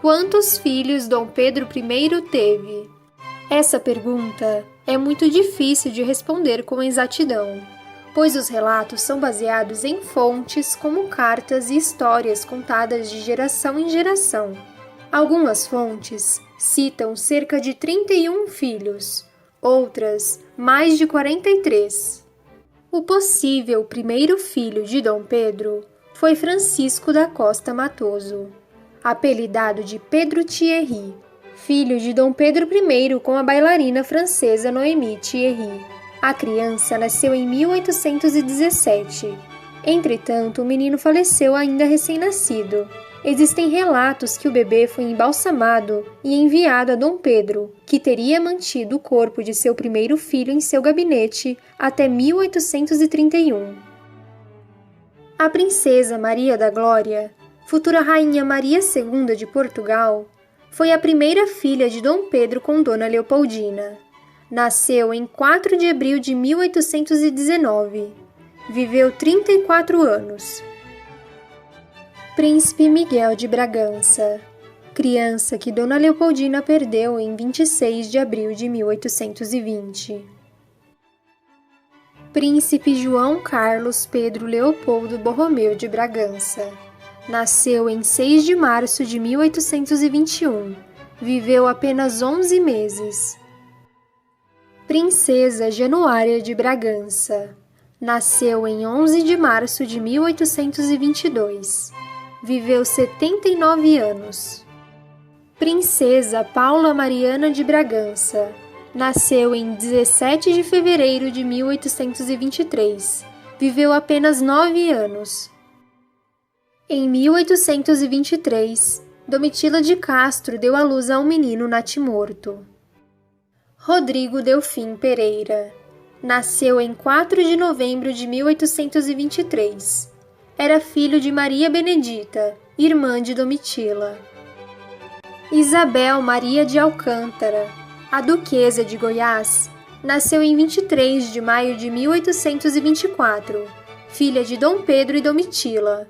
Quantos filhos Dom Pedro I teve? Essa pergunta é muito difícil de responder com exatidão, pois os relatos são baseados em fontes como cartas e histórias contadas de geração em geração. Algumas fontes citam cerca de 31 filhos, outras mais de 43. O possível primeiro filho de Dom Pedro foi Francisco da Costa Matoso, apelidado de Pedro Thierry, filho de Dom Pedro I com a bailarina francesa Noémie Thierry. A criança nasceu em 1817. Entretanto, o menino faleceu ainda recém-nascido. Existem relatos que o bebê foi embalsamado e enviado a Dom Pedro, que teria mantido o corpo de seu primeiro filho em seu gabinete até 1831. A princesa Maria da Glória, futura rainha Maria II de Portugal, foi a primeira filha de Dom Pedro com Dona Leopoldina. Nasceu em 4 de abril de 1819. Viveu 34 anos. Príncipe Miguel de Bragança, criança que Dona Leopoldina perdeu em 26 de abril de 1820. Príncipe João Carlos Pedro Leopoldo Borromeu de Bragança. Nasceu em 6 de março de 1821. Viveu apenas 11 meses. Princesa Januária de Bragança. Nasceu em 11 de março de 1822. Viveu 79 anos. Princesa Paula Mariana de Bragança. Nasceu em 17 de fevereiro de 1823. Viveu apenas 9 anos. Em 1823, Domitila de Castro deu à luz a um menino natimorto. Rodrigo Delfim Pereira. Nasceu em 4 de novembro de 1823. Era filho de Maria Benedita, irmã de Domitila. Isabel Maria de Alcântara, a duquesa de Goiás, nasceu em 23 de maio de 1824, filha de Dom Pedro e Domitila.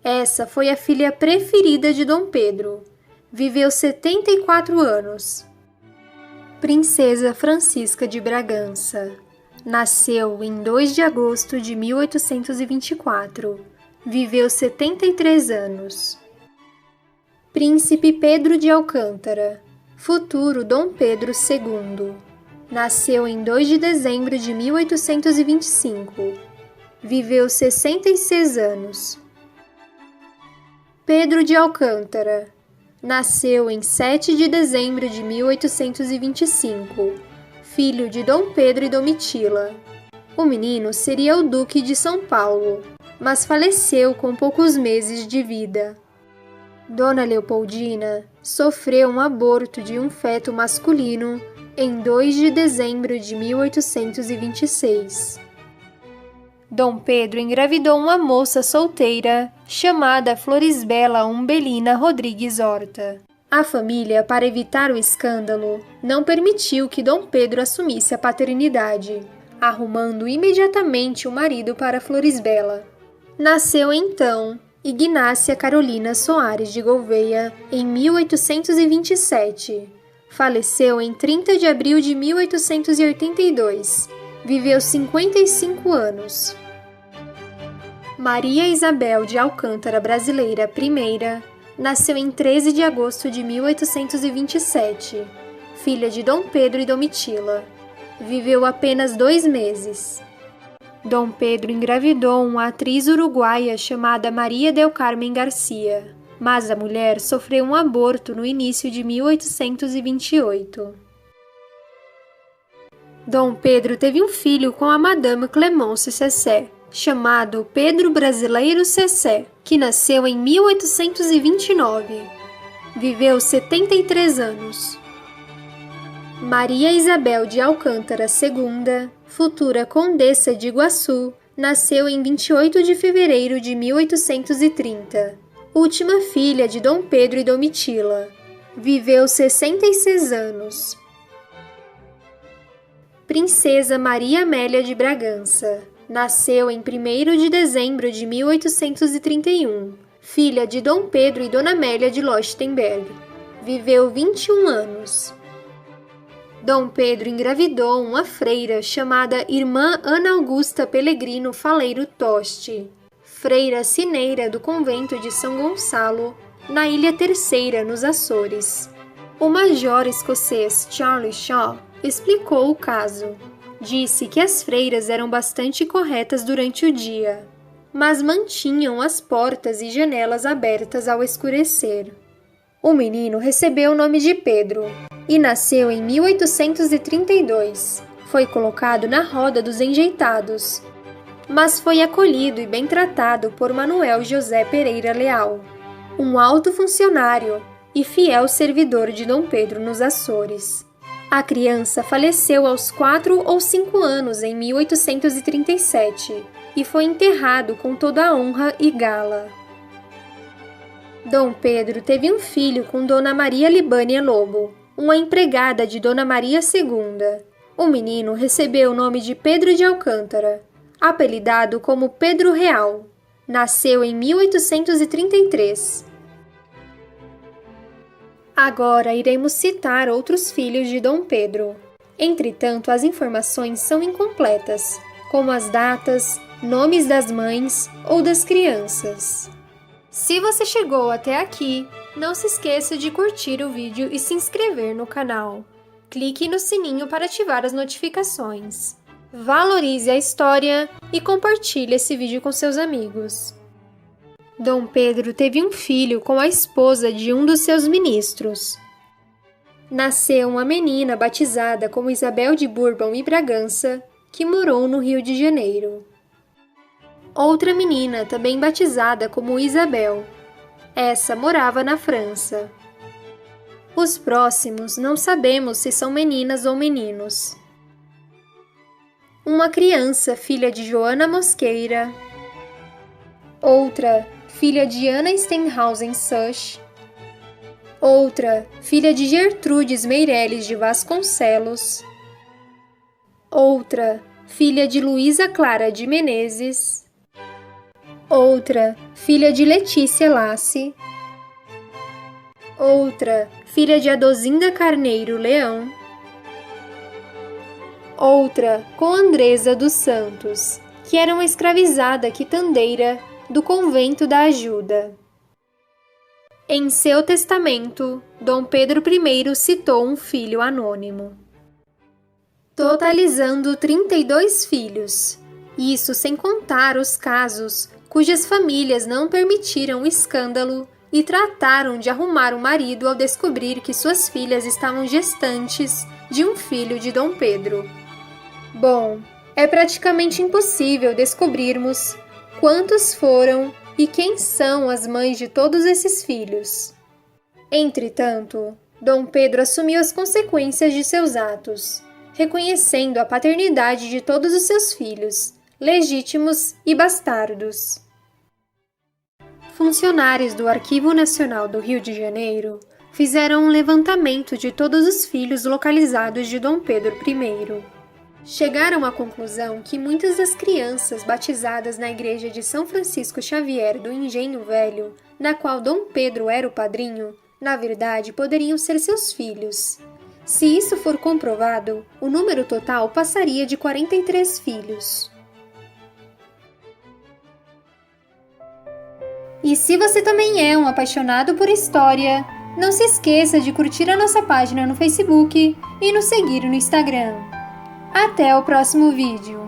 Essa foi a filha preferida de Dom Pedro. Viveu 74 anos. Princesa Francisca de Bragança. Nasceu em 2 de agosto de 1824. Viveu 73 anos. Príncipe Pedro de Alcântara, futuro Dom Pedro II. Nasceu em 2 de dezembro de 1825. Viveu 66 anos. Pedro de Alcântara. Nasceu em 7 de dezembro de 1825, filho de Dom Pedro e Domitila. O menino seria o Duque de São Paulo, mas faleceu com poucos meses de vida. Dona Leopoldina sofreu um aborto de um feto masculino em 2 de dezembro de 1826. Dom Pedro engravidou uma moça solteira chamada Florisbela Umbelina Rodrigues Horta. A família, para evitar o escândalo, não permitiu que Dom Pedro assumisse a paternidade, arrumando imediatamente um marido para Florisbela. Nasceu então Ignácia Carolina Soares de Gouveia em 1827. Faleceu em 30 de abril de 1882. Viveu 55 anos. Maria Isabel de Alcântara Brasileira I nasceu em 13 de agosto de 1827, filha de Dom Pedro e Domitila. Viveu apenas 2 meses. Dom Pedro engravidou uma atriz uruguaia chamada Maria del Carmen Garcia, mas a mulher sofreu um aborto no início de 1828. Dom Pedro teve um filho com a Madame Clemence Cessé, chamado Pedro Brasileiro Cessé, que nasceu em 1829. Viveu 73 anos. Maria Isabel de Alcântara II, futura Condessa de Iguaçu, nasceu em 28 de fevereiro de 1830, última filha de Dom Pedro e Domitila. Viveu 66 anos. Princesa Maria Amélia de Bragança. Nasceu em 1º de dezembro de 1831, filha de Dom Pedro e Dona Amélia de Leuchtenberg. Viveu 21 anos. Dom Pedro engravidou uma freira chamada Irmã Ana Augusta Pellegrino Faleiro Tosti, freira sineira do convento de São Gonçalo, na Ilha Terceira, nos Açores. O major escocês Charles Shaw explicou o caso. Disse que as freiras eram bastante corretas durante o dia, mas mantinham as portas e janelas abertas ao escurecer. O menino recebeu o nome de Pedro e nasceu em 1832. Foi colocado na roda dos enjeitados, mas foi acolhido e bem tratado por Manuel José Pereira Leal, um alto funcionário e fiel servidor de Dom Pedro nos Açores. A criança faleceu aos 4 ou 5 anos em 1837 e foi enterrado com toda a honra e gala. Dom Pedro teve um filho com Dona Maria Libânia Lobo, uma empregada de Dona Maria II. O menino recebeu o nome de Pedro de Alcântara, apelidado como Pedro Real. Nasceu em 1833. Agora iremos citar outros filhos de Dom Pedro. Entretanto, as informações são incompletas, como as datas, nomes das mães ou das crianças. Se você chegou até aqui, não se esqueça de curtir o vídeo e se inscrever no canal. Clique no sininho para ativar as notificações. Valorize a história e compartilhe esse vídeo com seus amigos. Dom Pedro teve um filho com a esposa de um dos seus ministros. Nasceu uma menina batizada como Isabel de Bourbon e Bragança, que morou no Rio de Janeiro. Outra menina, também batizada como Isabel. Essa morava na França. Os próximos não sabemos se são meninas ou meninos. Uma criança, filha de Joana Mosqueira. Outra, filha de Ana Stenhausen Such. Outra, filha de Gertrudes Meireles de Vasconcelos. Outra, filha de Luísa Clara de Menezes. Outra, filha de Letícia Lace. Outra, filha de Adozinda Carneiro Leão. Outra, com Andresa dos Santos, que era uma escravizada quitandeira do convento da Ajuda. Em seu testamento, Dom Pedro I citou um filho anônimo, totalizando 32 filhos, isso sem contar os casos cujas famílias não permitiram o escândalo e trataram de arrumar o marido ao descobrir que suas filhas estavam gestantes de um filho de Dom Pedro. Bom, é praticamente impossível descobrirmos quantos foram e quem são as mães de todos esses filhos. Entretanto, Dom Pedro assumiu as consequências de seus atos, reconhecendo a paternidade de todos os seus filhos, legítimos e bastardos. Funcionários do Arquivo Nacional do Rio de Janeiro fizeram um levantamento de todos os filhos localizados de Dom Pedro I. Chegaram à conclusão que muitas das crianças batizadas na igreja de São Francisco Xavier do Engenho Velho, na qual Dom Pedro era o padrinho, na verdade poderiam ser seus filhos. Se isso for comprovado, o número total passaria de 43 filhos. E se você também é um apaixonado por história, não se esqueça de curtir a nossa página no Facebook e nos seguir no Instagram. Até o próximo vídeo!